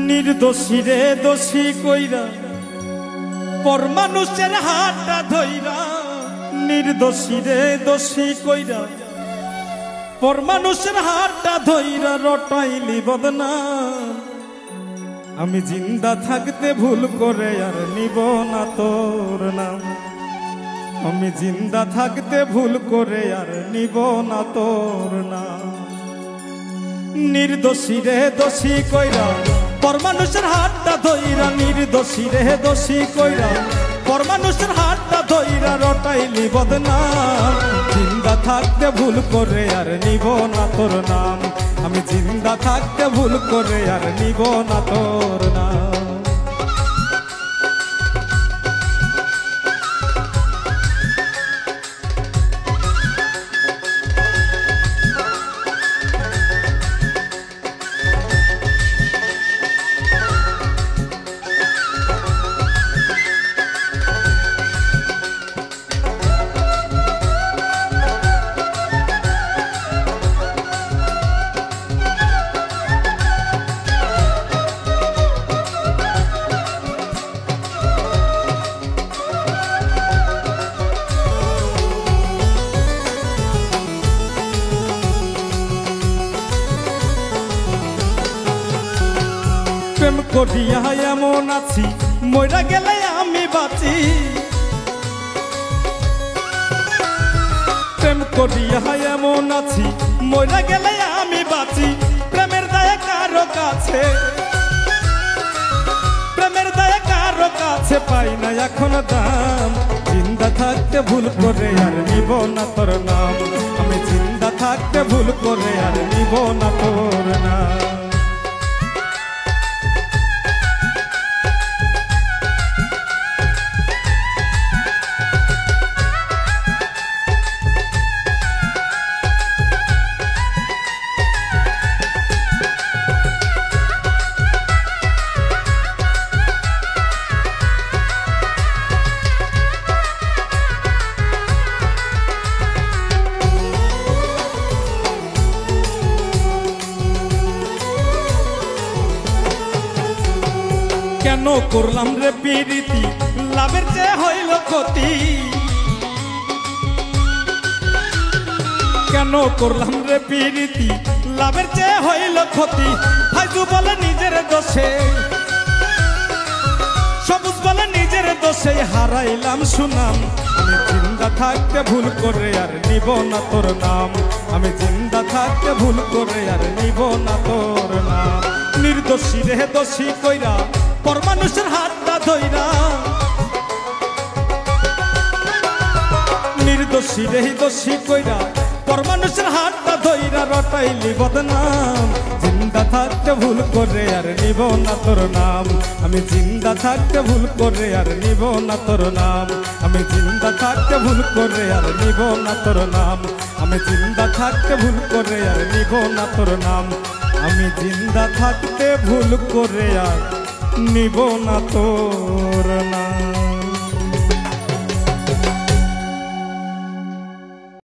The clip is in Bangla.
নির্দোষী রে দোষী কইরা পর মানুষের হাতটা ধইরা, নির্দোষী রে দোষী কইরা পর মানুষের হাতটা ধইরা রটাইলি বদনাম। আমি জিন্দা থাকতে ভুল করে আর নিব না তোর নাম, আমি জিন্দা থাকতে ভুল করে আর নিব না তোর নাম। নির্দোষী রে দোষী কইরা পর মানুষের হাতটা ধইরা, নির্দোষী রে দোষী কইরা পর মানুষের হাতটা ধইরা রটাইলি বদনাম। জিন্দা থাকতে ভুল করে আর নিব না তোর নাম, আমি জিন্দা থাকতে ভুল করে আর নিব না তোর নাম। প্রেম করিয়া এমন আছি মইরা গেলে আমি বাঁচি, প্রেম করিয়া এমন আছি মইরা গেলে আমি বাঁচি। প্রেমের দায়ে কারো কাছে, প্রেমের দায়ে কারো কাছে পাই না এখন দাম। জিন্দা থাকতে ভুল করে আর নিব না তোর নাম, আমি জিন্দা থাকতে ভুল করে আর নিব না তোর নাম। কেন করলাম রে প্রীতি লাভের চেয়ে হইল ক্ষতি, কেন করলাম রে প্রীতি লাভের চেয়ে হইল ক্ষতি। ফাইজু বলে নিজের দোষে, সবুজ বলে নিজের দোষে হারাইলাম সুনাম। আমি জিন্দা থাকতে ভুল করে আর নিব না তোর নাম, আমি জিন্দা থাকতে ভুল করে আর নিব না তোর নাম। নির্দোষী রে দোষী কইরা পর মানুষের হাতটা ধইরা, নির্দোষী রে দোষী কইরা পর মানুষের হাতটা ধইরা রটাইলি বদনাম। জিন্দা থাকতে ভুল করে আর নিব না তোর নাম, আমি জিন্দা থাকতে ভুল করে আর নিব না তোর নাম, আমি জিন্দা থাকতে ভুল করে আর নিব না তোর নাম, আমি জিন্দা থাকতে ভুল করে আর নিব না তোর নাম, আমি জিন্দা থাকতে ভুল করে আর নিব না তোর নাম।